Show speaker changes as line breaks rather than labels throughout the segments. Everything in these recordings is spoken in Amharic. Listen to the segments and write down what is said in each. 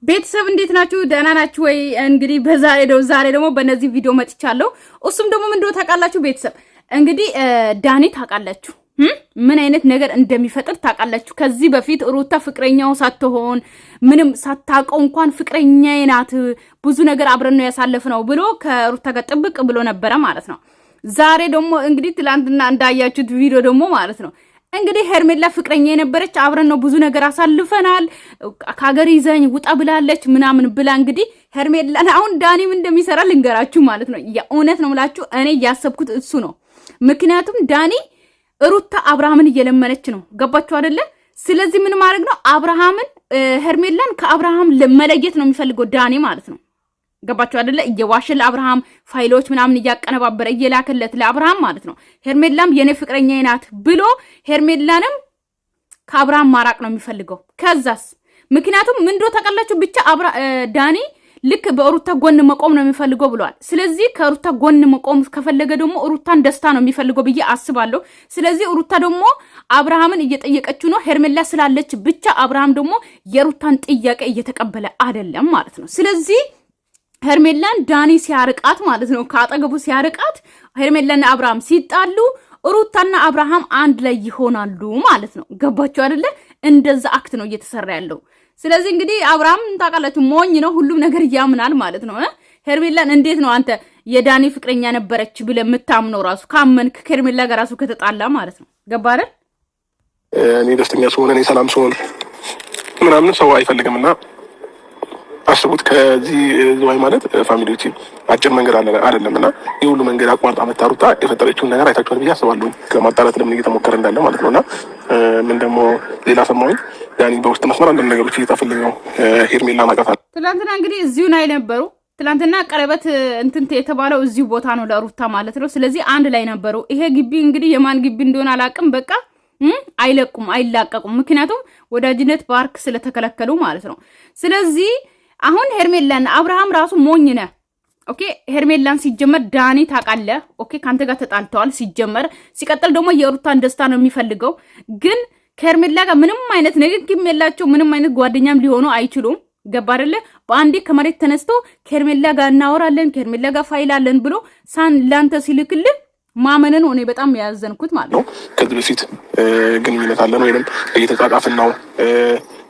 ቤተሰብ እንዴት ናችሁ? ደህና ናችሁ ወይ? እንግዲህ ዛሬ ደግሞ በእነዚህ ቪዲዮ መጥቻለሁ። እሱም ደግሞ ምንድነው ታውቃላችሁ? ቤተሰብ እንግዲህ ዳኒ ታውቃላችሁ ምን አይነት ነገር እንደሚፈጥር ታውቃላችሁ። ከዚህ በፊት ሩታ ፍቅረኛው ሳትሆን ምንም ሳታውቀው እንኳን ፍቅረኛዬ ናት ብዙ ነገር አብረን ነው ያሳለፍነው ብሎ ከሩታ ጋር ጥብቅ ብሎ ነበረ ማለት ነው። ዛሬ ደግሞ እንግዲህ ትላንትና እንዳያችሁት ቪዲዮ ደግሞ ማለት ነው እንግዲህ ሄርሜላ ፍቅረኛ የነበረች አብረን ነው ብዙ ነገር አሳልፈናል ካገር ይዘኝ ውጣ ብላለች ምናምን ብላ እንግዲህ ሄርሜላ አሁን ዳኒም እንደሚሰራ ልንገራችሁ ማለት ነው። የእውነት ነው ምላችሁ እኔ ያሰብኩት እሱ ነው። ምክንያቱም ዳኒ ሩታ አብርሃምን እየለመነች ነው። ገባችሁ አይደለ? ስለዚህ ምን ማድረግ ነው? አብርሃምን ሄርሜላን ከአብርሃም ለመለየት ነው የሚፈልገው ዳኒ ማለት ነው። ገባችሁ አይደለ? እየዋሸለ አብርሃም ፋይሎች ምናምን እያቀነባበረ እየላከለት ለአብርሃም ማለት ነው። ሄርሜላም የኔ ፍቅረኛዬ ናት ብሎ ሄርሜላንም ከአብርሃም ማራቅ ነው የሚፈልገው። ከዛስ ምክንያቱም ምንድሮ ተቀላችሁ ብቻ ዳኒ ልክ በሩታ ጎን መቆም ነው የሚፈልገው ብሏል። ስለዚህ ከሩታ ጎን መቆም ከፈለገ ደግሞ ሩታን ደስታ ነው የሚፈልገው ብዬ አስባለሁ። ስለዚህ ሩታ ደግሞ አብርሃምን እየጠየቀችው ነው። ሄርሜላ ስላለች ብቻ አብርሃም ደግሞ የሩታን ጥያቄ እየተቀበለ አይደለም ማለት ነው። ስለዚህ ሄርሜላን ዳኒ ሲያርቃት ማለት ነው ካጠገቡ ሲያርቃት ሄርሜላና አብርሃም ሲጣሉ ሩታና አብርሃም አንድ ላይ ይሆናሉ ማለት ነው። ገባችሁ አይደለ? እንደዛ አክት ነው እየተሰራ ያለው። ስለዚህ እንግዲህ አብርሃም ታውቃላችሁ ሞኝ ነው፣ ሁሉም ነገር ያምናል ማለት ነው። ሄርሜላን እንዴት ነው አንተ የዳኒ ፍቅረኛ ነበረች ብለ የምታምነው? ራሱ ካመንክ ከሄርሜላ ጋር ራሱ ከተጣላ ማለት ነው። ገባ አይደል?
እኔ ደስተኛ ስሆን እኔ ሰላም ስሆን ምናምን ሰው አይፈልግምና አስቡት። ከዚህ ዝዋይ ማለት ፋሚሊዎች አጭር መንገድ አይደለምና የሁሉ መንገድ አቋርጣ መታሩታ የፈጠረችውን ነገር አይታችኋል ብዬ አስባለሁ። ከማጣራት ለምን እየተሞከረ እንዳለ ማለት ነውና ምን ደግሞ ሌላ ሰማሁኝ ዳኒ በውስጥ መስመር አንድ ነገሮች እየጣፈልኝ ነው። ሄርሜላ ማቀፋት
ትላንትና እንግዲህ እዚሁ ላይ ነበሩ። ትላንትና ቀለበት እንትን የተባለው እዚሁ ቦታ ነው ለሩታ ማለት ነው። ስለዚህ አንድ ላይ ነበሩ። ይሄ ግቢ እንግዲህ የማን ግቢ እንደሆነ አላውቅም። በቃ አይላቀቁም። ምክንያቱም ወዳጅነት ፓርክ ስለተከለከሉ ማለት ነው። ስለዚህ አሁን ሄርሜላን አብርሃም ራሱ ሞኝ ነህ። ኦኬ ሄርሜላን ሲጀመር ዳኒ ታውቃለህ። ኦኬ ካንተ ጋር ተጣልተዋል ሲጀመር። ሲቀጥል ደግሞ የሩታን ደስታ ነው የሚፈልገው። ግን ከሄርሜላ ጋር ምንም አይነት ንግግር የላቸው፣ ምንም አይነት ጓደኛም ሊሆኑ አይችሉም። ገባ አይደለ? በአንዴ ከመሬት ተነስቶ ከሄርሜላ ጋር እናወራለን ከሄርሜላ ጋር ፋይል አለን ብሎ ላንተ ሲልክልህ ማመንን ሆነ በጣም ያዘንኩት ማለት ነው።
ከዚህ በፊት ግንኙነት አለን ወይንም እየተጻጻፍን ነው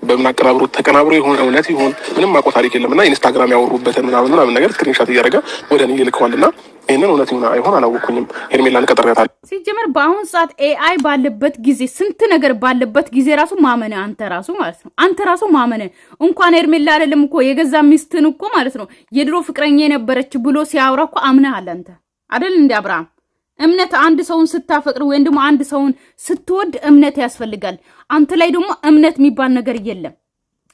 በምን አቀራብሮ ተቀናብሮ ይሁን እውነት ይሁን ምንም ማቆ ታሪክ የለምና ኢንስታግራም ያወሩበትን ምናምን ነገር ስክሪንሾት እያደረገ ወደ እኔ ይልከዋልና ይሄንን እውነት ይሁን አይሆን አላወኩኝም። ሄርሜላን ቀጠረያታል።
ሲጀመር በአሁን ሰዓት ኤአይ ባለበት ጊዜ ስንት ነገር ባለበት ጊዜ ራሱ ማመነ አንተ ራሱ ማለት ነው። አንተ ራሱ ማመነ እንኳን ሄርሜላ አይደለም እኮ የገዛ ሚስትን እኮ ማለት ነው የድሮ ፍቅረኛ የነበረች ብሎ ሲያወራ እኮ አምነሃል አንተ አይደል? እንደ አብርሃም እምነት አንድ ሰውን ስታፈቅር ወይም ደግሞ አንድ ሰውን ስትወድ እምነት ያስፈልጋል። አንተ ላይ ደግሞ እምነት የሚባል ነገር የለም።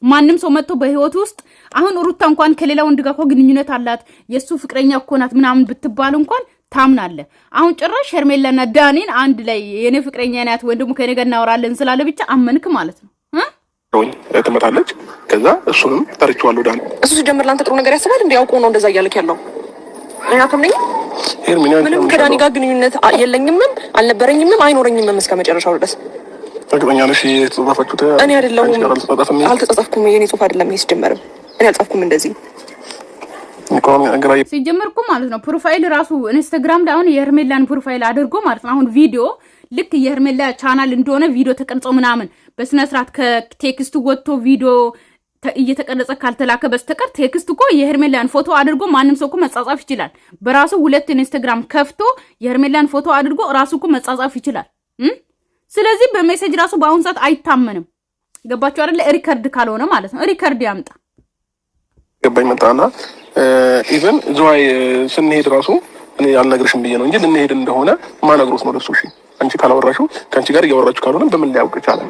ማንም ሰው መጥቶ በህይወት ውስጥ አሁን ሩታ እንኳን ከሌላ ወንድ ጋር ግንኙነት አላት የሱ ፍቅረኛ እኮ ናት ምናምን ብትባል እንኳን ታምናለህ። አሁን ጭራሽ ሄርሜላና ዳኒን አንድ ላይ የኔ ፍቅረኛ ናት ወይም ደግሞ ከኔ ጋር እናወራለን ስላለ ብቻ አመንክ ማለት ነው።
ትመጣለች ከዛ እሱንም ጠርቼዋለሁ ዳኒ።
እሱ ሲጀምር ላንተ ጥሩ ነገር ያስባል እንዴ? አውቆ ነው እንደዛ እያለክ ያለው? ምንም ከዳኒ ጋር ግንኙነት የለኝምም አልነበረኝምም አይኖረኝምም እስከ መጨረሻው ድረስ።
እርግጠኛ ነሽ የተጻጻፋችሁት?
እኔ አይደለሁም አልተጻጻፍኩም። የኔ ጽሁፍ አይደለም ይሄ ሲጀመርም እኔ አልጻፍኩም እንደዚህ
ሲጀመር እኮ ማለት ነው። ፕሮፋይል ራሱ ኢንስታግራም ላይ አሁን የሄርሜላን ፕሮፋይል አድርጎ ማለት ነው አሁን ቪዲዮ ልክ የሄርሜላ ቻናል እንደሆነ ቪዲዮ ተቀርጾ ምናምን በስነ ስርዓት ከቴክስቱ ወጥቶ ቪዲዮ እየተቀረጸ ካልተላከ በስተቀር ቴክስት እኮ የሄርሜላን ፎቶ አድርጎ ማንም ሰው እኮ መጻጻፍ ይችላል። በራሱ ሁለት ኢንስታግራም ከፍቶ የሄርሜላን ፎቶ አድርጎ ራሱ እኮ መጻጻፍ ይችላል። ስለዚህ በሜሴጅ ራሱ በአሁን ሰዓት አይታመንም። ገባችሁ አይደለ? ሪከርድ ካልሆነ ማለት ነው። ሪከርድ ያምጣ።
ገባኝ መጣና ኢቨን ዝዋይ ስንሄድ ራሱ እኔ አልነግርሽም ብዬ ነው እንጂ ልንሄድ እንደሆነ ማነግሮት ነው ለሱ። እሺ አንቺ ካላወራሽው ከአንቺ ጋር እያወራችሁ ካልሆነ በምን ሊያውቅ ይችላል?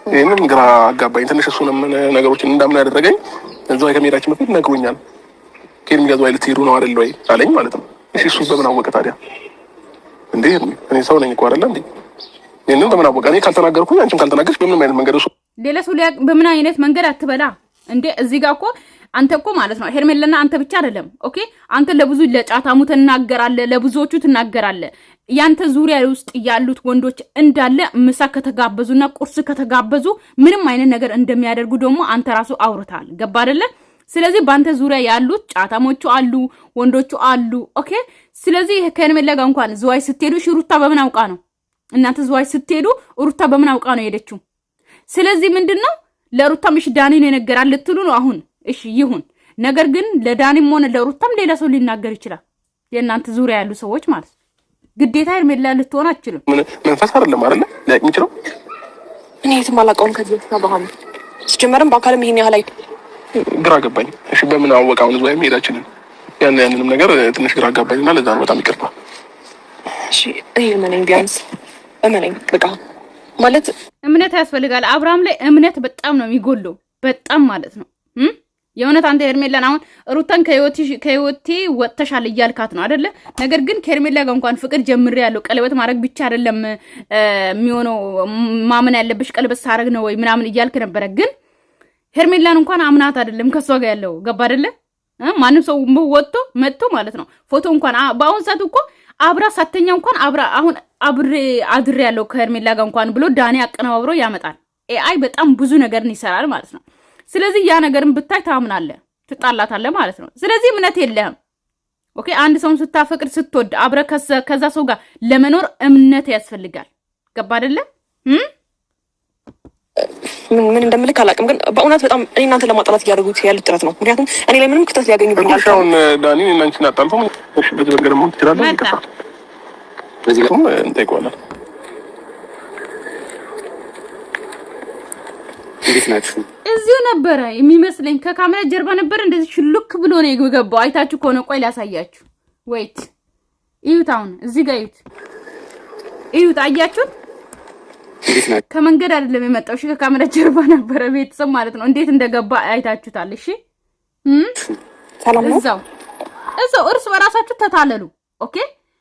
ይሄንን ግራ አጋባኝ ትንሽ። እሱንም ነገሮችን እንዳምን ያደረገኝ እዛው ከመሄዳችን በፊት ነግሮኛል። ከምን ጋር ዝዋይ ልትሄዱ ነው አይደል ወይ አለኝ ማለት ነው። እሺ እሱ በምን አወቀ ታዲያ? እንዴ እኔ ሰው ነኝ እኮ አይደል እንዴ? ይሄንን በምን አወቀ? እኔ ካልተናገርኩኝ አንቺም ካልተናገርሽ በምን አይነት መንገድ እሱ
ሌላ ሰው ሊያቅ በምን አይነት መንገድ አትበላ እንዴ? እዚህ ጋር እኮ አንተ እኮ ማለት ነው ሄርሜላና አንተ ብቻ አይደለም። ኦኬ አንተ ለብዙ ለጫታሙ ትናገራለህ፣ ለብዙዎቹ ትናገራለህ። ያንተ ዙሪያ ውስጥ ያሉት ወንዶች እንዳለ ምሳ ከተጋበዙና ቁርስ ከተጋበዙ ምንም አይነት ነገር እንደሚያደርጉ ደግሞ አንተ ራሱ አውርታል። ገባ አይደለ? ስለዚህ ባንተ ዙሪያ ያሉት ጫታሞቹ አሉ፣ ወንዶቹ አሉ። ኦኬ ስለዚህ ከሄርሜላ ጋር እንኳን ዝዋይ ስትሄዱ ሩታ በምን አውቃ ነው? እናንተ ዝዋይ ስትሄዱ ሩታ በምን አውቃ ነው የሄደችው? ስለዚህ ምንድነው ለሩታ ምሽ ዳኒ ነው የነገራል ልትሉ ነው አሁን? እሺ ይሁን። ነገር ግን ለዳኒም ሆነ ለሩታም ሌላ ሰው ሊናገር ይችላል። የእናንተ ዙሪያ ያሉ ሰዎች ማለት ግዴታ ሄርሜላ ልትሆን አትችልም።
መንፈስ አይደለም አይደለ ሊያውቅ የሚችለው
እኔ የትም አላውቀውም ከዚህ በፊት ባህም ሲጀመርም በአካልም ይሄን ያህል
ግራ ገባኝ። እሺ በምን አወቃውን ዝዋይ መሄዳችንን ያንንም ነገር ትንሽ ግራ ገባኝና ለዛ ነው በጣም ይቅርታ።
እሺ እመነኝ፣ ቢያንስ እመነኝ። በቃ ማለት
እምነት ያስፈልጋል። አብርሃም ላይ እምነት በጣም ነው የሚጎለው፣ በጣም ማለት ነው። የእውነት አንተ ሄርሜላን አሁን ሩታን ከህይወቴ ወጥተሻል እያልካት ነው አይደለ? ነገር ግን ከሄርሜላ ጋር እንኳን ፍቅር ጀምሬ ያለው ቀለበት ማድረግ ብቻ አይደለም የሚሆነው፣ ማመን ያለብሽ ቀለበት ሳረግ ነው ወይ ምናምን እያልክ ነበረ። ግን ሄርሜላን እንኳን አምናት አይደለም ከሷ ጋር ያለው ገባ አይደለ? ማንም ሰው ወጥቶ መጥቶ ማለት ነው ፎቶ እንኳን በአሁን ሰዓት እኮ አብራ ሳተኛ እንኳን አሁን አድሬ ያለው ከሄርሜላ ጋር እንኳን ብሎ ዳኒ አቀነባብሮ ያመጣል። ኤአይ በጣም ብዙ ነገርን ይሰራል ማለት ነው። ስለዚህ ያ ነገርን ብታይ ታምናለህ፣ ትጣላታለህ ማለት ነው። ስለዚህ እምነት የለህም። ኦኬ አንድ ሰውን ስታፈቅር ስትወድ አብረ ከዛ ሰው ጋር ለመኖር እምነት ያስፈልጋል። ገባ አይደለ?
ምን እንደምልክ አላውቅም፣ ግን በእውነት በጣም እኔ እናንተ ለማጣላት እያደረጉት ያሉት ጥረት ነው። ምክንያቱም እኔ ላይ ምንም ክተት ሊያገኙብኝ
አልቻሉም። ዳኒ እናንቺን አጣልቶ እሺ በዚህ መንገድ መሆን ትችላለህ። ይከፋል። በዚህ ጋር እንጠይቀዋለን። እንዴት ናችሁ?
እዚሁ ነበረ የሚመስለኝ፣ ከካሜራ ጀርባ ነበር። እንደዚህ ሽሉክ ብሎ ነው የገባው። አይታችሁ ከሆነ ቆይ ላሳያችሁ። ወይት እዩት፣ አሁን እዚህ ጋር እዩት፣ አያችሁት? ከመንገድ አይደለም የመጣው። እሺ ከካሜራ ጀርባ ነበረ፣ ቤተሰብ ማለት ነው። እንዴት እንደገባ አይታችሁታል። እሺ
ሰላም ነው።
እዛው እርስ በራሳችሁ ተታለሉ። ኦኬ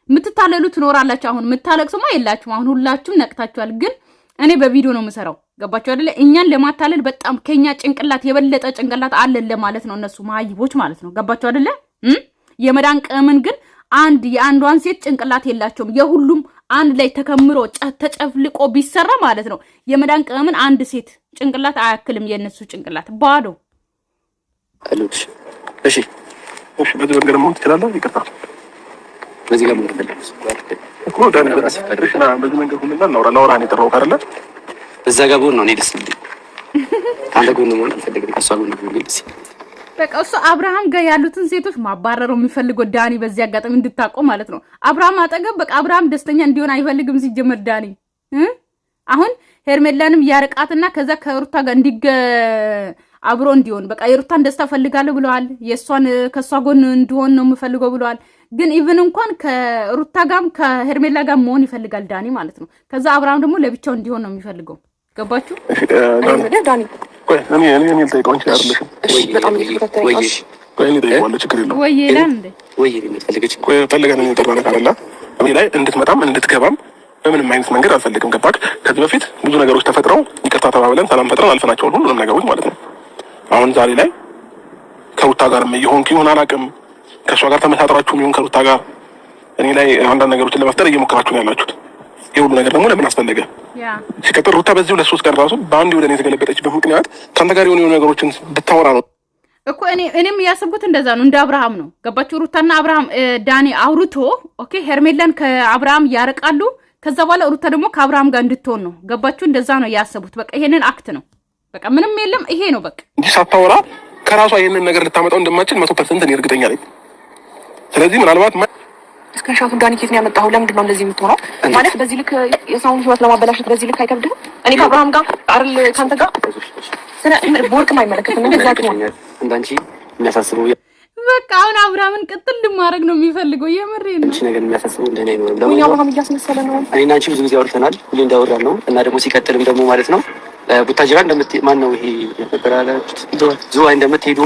የምትታለሉ ትኖራላችሁ። አሁን የምታለቅሱማ የላችሁም። አሁን ሁላችሁም ነቅታችኋል። ግን እኔ በቪዲዮ ነው የምሰራው። ገባችሁ አይደለ? እኛን ለማታለል በጣም ከኛ ጭንቅላት የበለጠ ጭንቅላት አለን ለማለት ነው እነሱ ማይቦች ማለት ነው። ገባችሁ አይደለ? የመዳን ቀመን ግን የአንዷን ሴት ጭንቅላት የላቸውም። የሁሉም አንድ ላይ ተከምሮ ተጨፍልቆ ቢሰራ ማለት ነው የመዳን ቀመን አንድ ሴት ጭንቅላት አያክልም። የነሱ ጭንቅላት ባዶ።
እሺ በዚህ መንገድ መሆን ትችላለህ። ይቅርታ በዚህ ጋር ምን ተፈልገሽ እኮ ዳኒ በራስሽና በዚህ መንገድ ሁሉና ላውራ ነው የጠራው አይደለ? እዛ ጋር ቦን ነው እኔ ደስ ይለኝ። አንተ ጎን መሆን አልፈልግም። እሷ ጎን ነው ደስ ይለኝ።
በቃ እሱ አብርሃም ጋር ያሉትን ሴቶች ማባረረው የሚፈልገው ዳኒ በዚህ አጋጣሚ እንድታቆም ማለት ነው። አብርሃም አጠገብ በቃ አብርሃም ደስተኛ እንዲሆን አይፈልግም ሲጀመር ዳኒ። አሁን ሄርሜላንም ያርቃትና ከዛ ከሩታ ጋር አብሮ እንዲሆን በቃ የሩታን ደስታ ፈልጋለሁ ብለዋል። የሷን ከሷ ጎን እንዲሆን ነው የምፈልገው ብለዋል። ግን ኢቭን እንኳን ከሩታ ጋርም ከሄርሜላ ጋር መሆን ይፈልጋል ዳኒ ማለት ነው። ከዛ አብርሃም ደግሞ ለብቻው እንዲሆን ነው የሚፈልገው። ገባችሁ?
ዳኒ
ቆይ እኔ ልጠይቀው እንጂ አይደለሽም። በጣም ይፈታሽ። ቆይ እኔ ልጠይቀዋለሁ፣ ችግር የለውም።
ወይ ይላል እንዴ?
ወይ የምትፈልገች ቆይ ፈልገን ነው የጠራነው አይደለ? እኔ ላይ እንድትመጣም እንድትገባም በምንም አይነት መንገድ አልፈልግም። ገባክ? ከዚህ በፊት ብዙ ነገሮች ተፈጥረው ይቅርታ ተባብለን ሰላም ፈጥረን አልፈናቸዋል ሁሉንም ነገሮች ማለት ነው። አሁን ዛሬ ላይ ከሩታ ጋር እየሆንክ ይሁን አላውቅም፣ ከእሷ ጋር ተመሳጥራችሁ ይሁን ከሩታ ጋር እኔ ላይ አንዳንድ ነገሮችን ለመፍጠር እየሞከራችሁ ነው ያላችሁት። የሁሉ ነገር ደግሞ ለምን አስፈለገ? ሲቀጥል ሩታ በዚህ 2-3 ቀን ራሱ በአንድ ወደ እኔ የተገለበጠችበት ምክንያት ከአንተ ጋር የሆኑ ነገሮችን ብታወራ ነው
እኮ። እኔም እያሰብኩት እንደዛ ነው፣ እንደ አብርሃም ነው። ገባችሁ? ሩታና አብርሃም ዳኒ አውርቶ ኦኬ ሄርሜላን ከአብርሃም ያርቃሉ። ከዛ በኋላ ሩታ ደግሞ ከአብርሃም ጋር እንድትሆን ነው። ገባችሁ? እንደዛ ነው ያሰቡት። በቃ ይሄንን አክት ነው በቃ ምንም የለም። ይሄ ነው በቃ
እንጂ ሳታወራ ከራሷ ይሄንን ነገር ልታመጣው እንደማትችል 100% እኔ እርግጠኛ ነኝ። ስለዚህ ምናልባት
እስከሻቱ ዳኒ ኬት ነው ያመጣው? ለምንድን ነው እንደዚህ የምትሆነው? ማለት በዚህ ልክ የሰውን ህይወት ለማበላሸት በዚህ ልክ አይከብድም? እኔ ከአብርሃም ጋር አይደል ካንተ ጋር ቦርቅም አይመለከትም። እንደዛ ነው
እንዳንቺ የሚያሳስበው
በቃ አሁን አብርሃምን ቅጥል ማድረግ ነው የሚፈልገው። የምሬ ነው።
እሺ ነገር የሚያሳስበው እንደኔ አይኖርም።
ደግሞ አብርሃም እያስመሰለ ነው።
እኔና አንቺ ብዙ ጊዜ አውርተናል፣ ሁሌ እንዳወራን ነው። እና ደግሞ ሲቀጥልም ደግሞ ማለት ነው ቡታጅራ ማን ነው ይሄ የተበራላችሁት ዝዋይ እንደምትሄዱ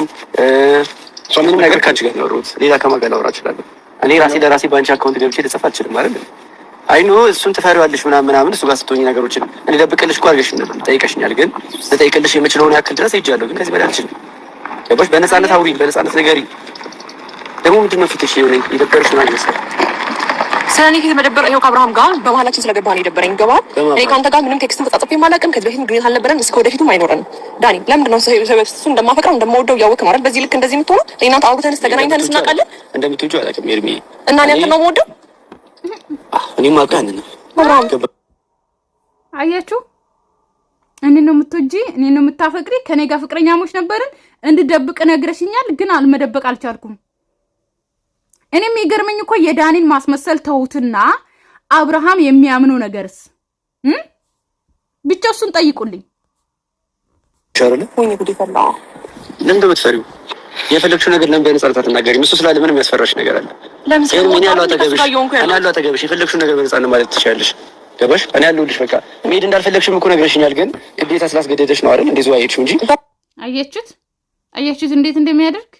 ምንም ነገር ካንቺ ጋር ነው። ሌላ ከማን ጋር ላወራ እችላለሁ? እኔ ራሴ ለራሴ ባንቺ አካውንት ገብቼ ልጽፍ አልችልም አይደል? አይኖ እሱን ትፈሪዋለሽ ምናምን እሱ ጋር ስትሆኚ ነገሮችን እኔ ደብቅልሽ እኮ አድርገሽ ጠይቀሽኛል። ግን ልጠይቅልሽ የምችለውን ያክል ድረስ ሄጃለሁ። ግን ከዚህ በላይ አልችልም። ገባሽ? በነፃነት አውሪ፣ በነፃነት ንገሪ። ደግሞ ምንድን ነው ፊትሽ የሆነ የደበረሽ ነው አይመስል
ስለኔ ከመደበር ይሄው ከአብርሃም ጋር በመሀላችን ስለገባ ነው የደበረኝ። ገባህ? እኔ ካንተ ጋር ምንም ቴክስትን ተጻጽፌ ማላውቅም። ከዚህ በፊት ግንኙነት አልነበረን፣ እስከ ወደፊቱም አይኖረንም። ዳኒ ለምንድን ነው እሱ እንደማፈቅረው እንደምወደው እያወቅህ ማለት በዚህ ልክ እንደዚህ የምትሆነው? እናንተ አውርተንስ ተገናኝተንስ እናውቃለን?
እንደምትወጂው አላውቅም ኤርሚ።
እና እኔ አንተን ነው የምወደው።
እኔም አውቃለሁ ነው
አብርሃም።
አያችሁ፣ እኔ ነው የምትወጂ፣ እኔ ነው የምታፈቅሪ። ከኔ ጋር ፍቅረኛሞች ነበርን። እንድደብቅ ነግረሽኛል፣ ግን አልመደበቅ አልቻልኩም። እኔም የሚገርመኝ እኮ የዳኒን ማስመሰል ተውትና አብርሃም የሚያምነው ነገርስ ብቻ እሱን ጠይቁልኝ።
ሻርለ
ወይኔ ጉድ ይፈላ።
ለምን እንደምትፈሪው የፈለግሽው ነገር ለምን በነጻነት አትናገሪም? እሱ ስላለ ምንም ያስፈራሽ ነገር አለ?
ለምሳሌ
እኔ ያለው አጠገብሽ የፈለግሽው ነገር በነጻነት ማለት ትችያለሽ። ገባሽ? እኔ ያለሁልሽ። በቃ መሄድ እንዳልፈለግሽም እኮ ነግረሽኛል፣ ግን ግዴታ ስላስገደደሽ ነው አይደል? እንደዚህ ዋይልሽ እንጂ አያችሁት እንዴት እንደሚያደርግ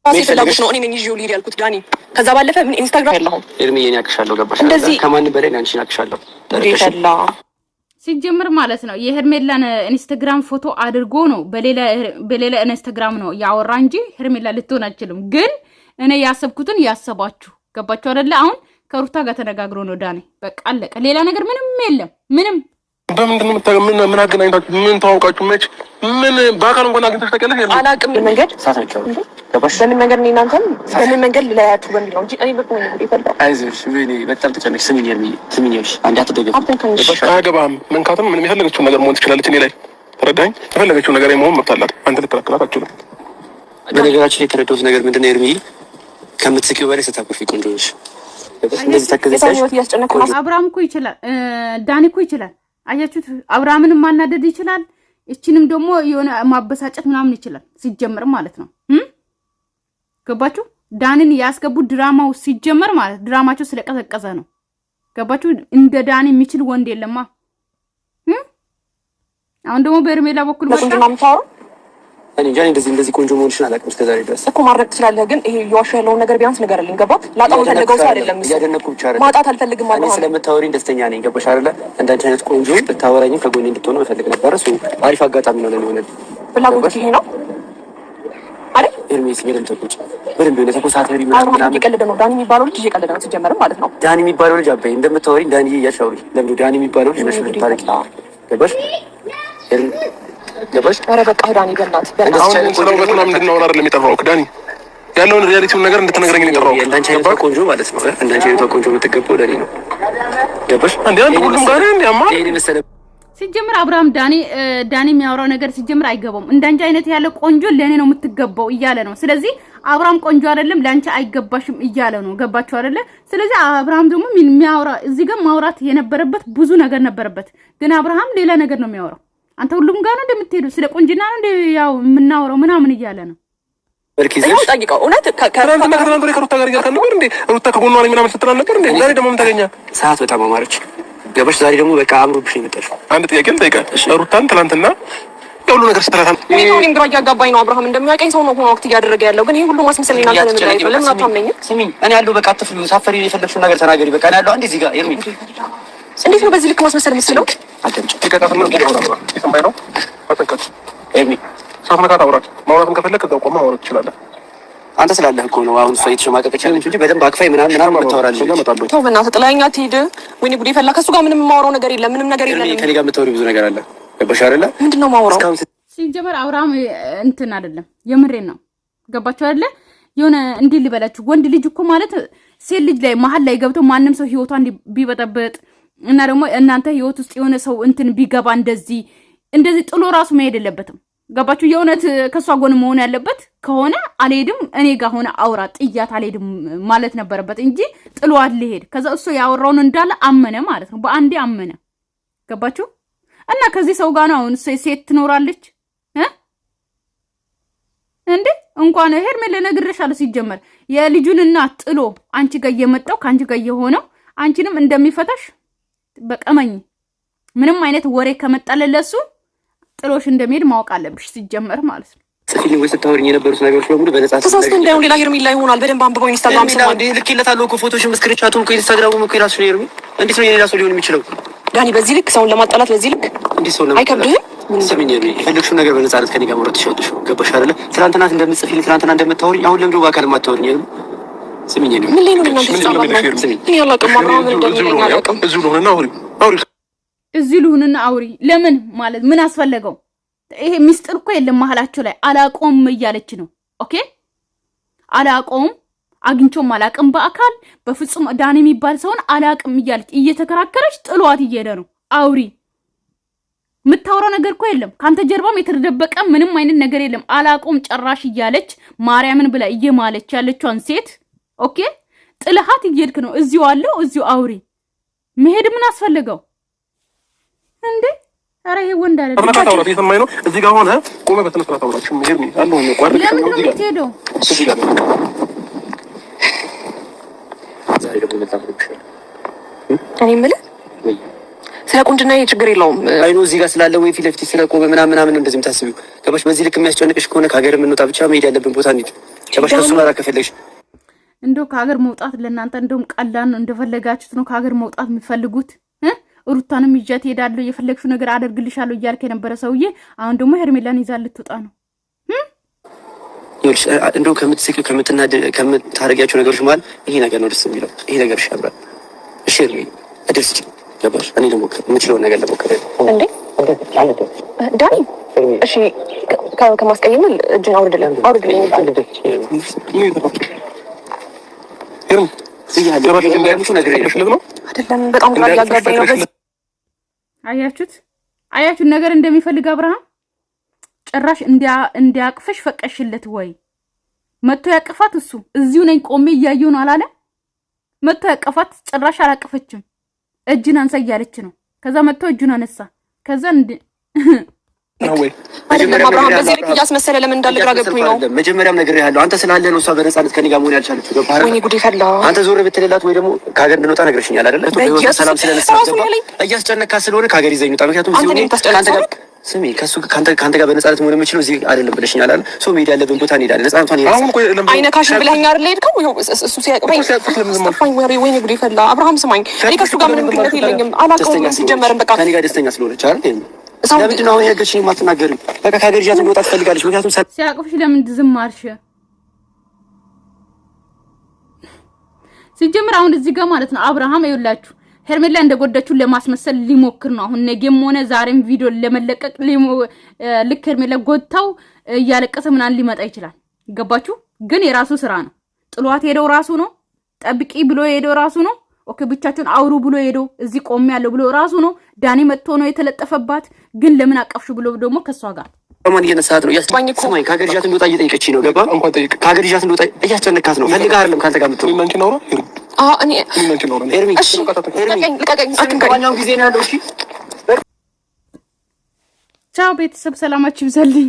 ሲፈላጉት ነው። እኔ ነኝ ይዤው ልሄድ ያልኩት ዳኒ። ከዛ ባለፈ ምን ኢንስታግራም ያለኸው
ኤርሚ የኔ አክሻለሁ። ገባሽ? ከማንም በላይ አንቺን አክሻለሁ።
ሲጀምር ማለት ነው የሄርሜላን ኢንስታግራም ፎቶ አድርጎ ነው በሌላ ኢንስታግራም ነው ያወራ እንጂ ሄርሜላ ልትሆን አትችልም። ግን እኔ ያሰብኩትን ያሰባችሁ ገባችሁ አይደለ? አሁን ከሩታ ጋር ተነጋግሮ ነው ዳኒ። በቃ አለቀ። ሌላ ነገር ምንም የለም። ምንም
በምንድን ነው ምን አገናኝታችሁ? ምን ተዋውቃችሁ? መች ምን በአካል እንኳን አግኝተሽ ታውቂያለሽ?
አላውቅም። መንገድ
ሳታቸው ገባሽ?
በምን መንገድ ነው እናንተም በምን መንገድ ለያችሁ በሚል ነው እንጂ እኔ በቃ ይፈልጋል።
አይዞሽ ወይኔ በጣም ተጨነቅሽ። ስሚኝ ኤርሚ ስሚኝሽ፣ አንዴ አትደገፍ።
አያገባህም። መንካትም ምንም የፈለገችውን ነገር መሆን ትችላለች። እኔ ላይ ተረዳኝ። የፈለገችውን ነገር መሆን መብት አላት። አንተ ልትከላከላት አትችልም።
በነገራችን ላይ የተረዳሁት ነገር ምንድን ነው ኤርሚ፣ ከምትስቂው በላይ ስታኮርፊ ቆንጆ ነሽ። እንደዚህ ተከዘሰሽ
አብርሃም እኮ ይችላል፣ ዳኒ እኮ ይችላል። አያችሁት? አብርሃምን ማናደድ ይችላል። እቺንም ደግሞ የሆነ ማበሳጨት ምናምን ይችላል። ሲጀመር ማለት ነው ገባችሁ? ዳኒን ያስገቡት ድራማው ሲጀመር ማለት ድራማቸው ስለቀዘቀዘ ነው። ገባችሁ? እንደ ዳኒ የሚችል ወንድ የለማ። አሁን ደግሞ በሄርሜላ በኩል
እኔ እንጃ እንደዚህ ቆንጆ መሆንሽን አላውቅም እስከዛሬ ድረስ
እኮ ማድረግ ትችላለህ፣ ግን ይሄ የዋሻ ያለውን ነገር ቢያንስ ንገረልኝ። ገባህ? ላጣው ፈልገው ሰው አይደለም።
እያደነኩ ብቻ አይደለም
ማጣት አልፈልግም ማለት ነው።
ስለምታወሪኝ ደስተኛ ነኝ። ገባሽ አይደለ? እንዳንቺ አይነት ቆንጆ ብታወራኝም ከጎኔ እንድትሆን እፈልግ ነበር። እሱ አሪፍ አጋጣሚ ነው ለኔ ሆነ።
ፍላጎት ይሄ ነው አይደል?
ኤርሚስ በደምብ ተቆጭ፣ በደምብ ነው ተቆሳተሪ ምናምን
እየቀለደ ነው። ዳኒ የሚባለው ልጅ እየቀለደ ነው ሲጀመርም ማለት ነው።
ዳኒ የሚባለው ልጅ አባይ እንደምታወሪኝ ዳኒ እያሻውሪ ለምን ዳኒ የሚባለው ልጅ ነሽ ታሪክ ገባሽ? ገባሽ?
ኧረ በቃ ዳኒ በእናትህ
አሁን ስለ ውበት ምናምን እንድናወራ አይደለም የጠራሁህ ዳኒ። ያለውን ሪያሊቲውን ነገር እንድትነግረኝ ነው የጠራሁህ።
እንዳንቺ አይነት ቆንጆ ማለት ነው። እንዳንቺ አይነት ቆንጆ የምትገባው ለኔ ነው። ገባሽ?
አንዴ አንተ ሁሉም ጋር እንዴ አማ
ይሄን መሰለ
ሲጀምር አብርሃም ዳኒ የሚያወራው ነገር ሲጀምር አይገባውም። እንዳንቺ አይነት ያለ ቆንጆ ለኔ ነው የምትገባው እያለ ነው። ስለዚህ አብርሃም ቆንጆ አይደለም ለአንቺ አይገባሽም እያለ ነው። ገባችሁ አይደለ? ስለዚህ አብርሃም ደግሞ የሚያወራ እዚህ ጋር ማውራት የነበረበት ብዙ ነገር ነበረበት፣ ግን አብርሃም ሌላ ነገር ነው የሚያወራው። አንተ ሁሉም ጋር ነው እንደምትሄዱ ስለ ቆንጅና ነው እንደ ያው የምናወራው ምናምን እያለ ነው።
ይሄው ጠይቀው እውነት
ከሩታ ጋር እያልከ ነበር እንዴ? ሩታ ከጎኗ ላይ ምናምን ስትል ነበር እንዴ? ዛሬ ደግሞ ምን ታገኛ?
ሰዓት በጣም አማረች። ገባሽ? ዛሬ ደግሞ በቃ አምሮብሽ ነው የመጣሽው።
አንድ ጥያቄ ልጠይቅህ። ሩታን ትናንትና ሁሉ ነገር ስትላታ
እኔ ነው ግራ እያጋባኝ ነው። አብርሃም እንደሚያውቀኝ ሰው ነው ሆኖ ወቅት እያደረገ ያለው፣ ግን ይሄ ሁሉ ማስመሰል እና ተነምራይ ነው። ለምን አታምነኝም?
ስሚኝ፣ እኔ ያለው በቃ አትፍሉ። ሳፈሪ የፈለግሽው ነገር ተናገሪ። በቃ እኔ ያለው አንዴ እዚህ ጋር ኤርሚ
እንዴት ነው በዚህ ልክ ማስመሰል የምትችለው?
ማውራትም ከፈለክ እዛው ቆመህ ማውራት ትችላለህ።
አንተ ስላለህ እኮ ነው አሁን እሷ እየተሸማቀቀች ያለች እንጂ በደንብ አክፋይ ምናምን የምታወራልኝ።
ተው በእናትህ ጥላኸኝ አትሂድ። ወይኔ ጉዴ ፈላ። ከእሱ ጋር ምንም የማወራው ነገር የለም። ምንም ነገር የለም።
ከእኔ ጋር የምታወሪው ብዙ ነገር አለ። ገባሽ አይደለ?
ምንድን ነው የማወራው?
ሲጀመር አብርሃም እንትን አይደለም፣ የምሬን ነው። ገባችሁ አይደለ? የሆነ እንዲህ ልበላችሁ፣ ወንድ ልጅ እኮ ማለት ሴት ልጅ ላይ መሀል ላይ ገብቶ ማንም ሰው ህይወቷን ቢበጠበጥ እና ደግሞ እናንተ ህይወት ውስጥ የሆነ ሰው እንትን ቢገባ እንደዚህ ጥሎ ራሱ መሄድ የለበትም። ገባችሁ? የእውነት ከሷ ጎን መሆን ያለበት ከሆነ አልሄድም እኔ ጋር ሆነ አውራ ጥያት አልሄድም ማለት ነበረበት እንጂ ጥሏት ሊሄድ ከዛ እሱ ያወራውን እንዳለ አመነ ማለት ነው። በአንዴ አመነ። ገባችሁ? እና ከዚህ ሰው ጋር ነው አሁን ሴት ትኖራለች እንዴ? እንኳን ሄርሜላ ነግሬሻለሁ። ሲጀመር የልጁን እናት ጥሎ አንቺ ጋር እየመጣው ከአንቺ ጋር እየሆነው አንቺንም እንደሚፈታሽ በቀመኝ ምንም አይነት ወሬ ከመጣለለሱ ጥሎሽ እንደሚሄድ ማወቅ አለብሽ ሲጀመር ማለት ነው።
ጽፊልኝ ወይ ስታወሪኝ የነበሩት ነገሮች በሙሉ በነጻ
ተሳስተ እንዳይሆን ሌላ ሄርሜላ ይሆናል። በደንብ አንብበው ኢንስታግራም ሰው
እንዴ ልክለታለሁ እኮ ፎቶሽን ስክሪንሻቱን እኮ ኢንስታግራሙም እኮ የራስሽ ነው ሄርሜ። እንዴት ነው የሌላ ሰው ሊሆን የሚችለው?
ዳኒ በዚህ ልክ ሰውን ለማጣላት በዚህ ልክ
እንዴት ሰው
አይከብድህም?
ስሚኝ ሄርሜ፣ የፈለግሽው ነገር በነጻነት ከኔ ጋር ማውራት ትችያለሽ። ገባሽ አይደለ? ትናንትና እንደምትጽፊልኝ ትናንትና እንደምታወሪኝ አሁን ለምንድን ነው በአካል የማታወሪኝ? ስሚኝ ነው
ምን ላይ ነው እናንተ ተጻባችሁ? እኔ አላውቅም። አብርሃም እንደሚለኝ አላውቅም።
እዚህ ልሁንና አውሪ። ለምን ማለት ምን አስፈለገው? ይሄ ሚስጥር እኮ የለም መሀላቸው ላይ። አላቆም እያለች ነው። ኦኬ አላቆም አግኝቶም አላቅም በአካል በፍጹም ዳኒ የሚባል ሰውን አላቅም እያለች እየተከራከረች ጥሏት እየሄደ ነው። አውሪ። የምታወራው ነገር እኮ የለም። ካንተ ጀርባም የተደበቀ ምንም አይነት ነገር የለም። አላቆም ጨራሽ እያለች ማርያምን ብላ እየማለች ያለችዋን ሴት ኦኬ ጥልሃት እየሄድክ ነው። እዚሁ አለው እዚሁ አውሪ። መሄድ ምን አስፈልገው እንዴ? አረ ይሄ ወንድ አይደለም።
ተመጣጣው ነው የሰማይ ነው። እዚህ ጋር ሆነ ቆመ በተነስራት አውራችሁ መሄድ ነው አለው ነው ቋርጥ ነው እዚህ ጋር እዚህ ጋር
ዛሬ ደግሞ መጣፈሽ
እኔ የምልህ ስለ ቁንጅና ችግር የለውም።
አይኖ እዚህ ጋር ስላለ ወይ ፊት ለፊት ስለቆመ ምናምን እንደዚህ የምታስቢው ገባሽ? በዚህ ልክ የሚያስጨንቅሽ ከሆነ ከሀገር የምንወጣ ብቻ መሄድ ያለብን ቦታ እንሂድ ገባሽ? ከሱ ጋር ከፈለግሽ
እንደው ከሀገር መውጣት ለእናንተ እንደውም ቀላል ነው። እንደፈለጋችሁት ነው ከሀገር መውጣት የምትፈልጉት። ሩታንም ይዣት ሄዳለሁ የፈለግሽው ነገር አደርግልሻለሁ እያልክ የነበረ ሰውዬ አሁን ደግሞ ሄርሜላን ይዛ ልትወጣ ነው።
ይኸውልሽ እንደው ከምትስቂው ከምታደርጊያቸው ነገሮች መሀል ይሄ ነገር ነው ደስ የሚለው። ይሄ ነገር ያምራል። እሺ እድልስ ገባሽ? እኔ ደግሞ የምችለውን ነገር ለሞከረ
እንዴ ዳኒ እሺ ከማስቀየም እጅን አውርድልኝ። በጣም ግራ ያጋባኝ ነው።
አያችሁት ነገር እንደሚፈልግ አብርሃም ጭራሽ እንዲያቅፈሽ ፈቀሽለት ወይ? መጥቶ ያቀፋት እሱ እዚሁ ነኝ ቆሜ እያየሁ ነው አላለ? መጥቶ ያቀፋት ጭራሽ አላቀፈችም። እጅን አንሳ እያለች ነው። ከዛ መጥቶ እጁን አነሳ። ከዛ
አብርሃም በዚህ ልክ እያስመሰለ ለምን እንዳለ ግራ ገብቶኝ ነው።
መጀመሪያም ነገር ያለው አንተ ስላለ ነው እሷ በነፃነት ከኔ ጋር መሆን ያልቻለችው። ገባህ?
ወይኔ ጉዴ ፈላ።
አንተ ዞር ብትልላት ወይ ደግሞ ከሀገር እንድንወጣ ነግረሽኛል አይደለ? ሰላም ስለነሳ እያስጨነካ ስለሆነ ከሀገር ይዘኝ ውጣ። ምክንያቱም ከአንተ ጋር ስሚ ከአንተ ጋር በነፃነት መሆን የምችለው እዚህ አይደለም ብለሽኛል አይደል? ሶ መሄድ ያለብን ቦታ እንሄዳለን። ነፃነቷን
አይነካሽም ብለኸኝ አይደል ሄድከው? እሱ ሲያቅበኝ አስጠፋኝ። ወይኔ ጉዴ ፈላ። አብርሃም ስማኝ፣ እኔ ከእሱ ጋር ምንም ግንኙነት የለኝም። አላውቀውም ሲጀመርም በቃ
ከእኔ ጋር ደስተኛ ስለሆነች አይደል? ለምንድን ነው አሁን ያገርሽኝ የማትናገሪው? በቃ ከሀገር ይዣት መውጣት ትፈልጋለች። ምክንያቱም
ሲያቅፍሽ ለምን ዝም አልሽ? ሲጀምር አሁን እዚህ ጋር ማለት ነው አብርሃም ይኸውላችሁ ሄርሜላ እንደጎዳችሁ ለማስመሰል ሊሞክር ነው። አሁን ነገም ሆነ ዛሬም ቪዲዮ ለመለቀቅ ልክ ሄርሜላ ጎድታው እያለቀሰ ምናምን ሊመጣ ይችላል። ገባችሁ? ግን የራሱ ስራ ነው። ጥሏት ሄደው ራሱ ነው። ጠብቂ ብሎ ሄደው ራሱ ነው። ኦኬ ብቻችሁን አውሩ ብሎ ሄደው እዚህ ቆም ያለው ብሎ ራሱ ነው። ዳኒ መጥቶ ነው የተለጠፈባት። ግን ለምን አቀፍሽ ብሎ ደግሞ ከሷ ጋር
ማን እየነሳት ነው? ያስባኝ እኮ ማይ ከሀገር ይዣት እንደወጣ እየጠየቀችኝ ነው። ገባ? እንኳን ጠይቅ። ከሀገር ይዣት እንደወጣ እያስጨነካት ነው። ፈልጋ አይደለም ካንተ ጋር የምትሆን ማንቺ ነው።
እኔ እሺ ልቀቀኝ።
ዋናው ጊዜ ነው ያለው። እሺ
ቻው ቤተሰብ፣ ሰላማችሁ ይብዛልኝ።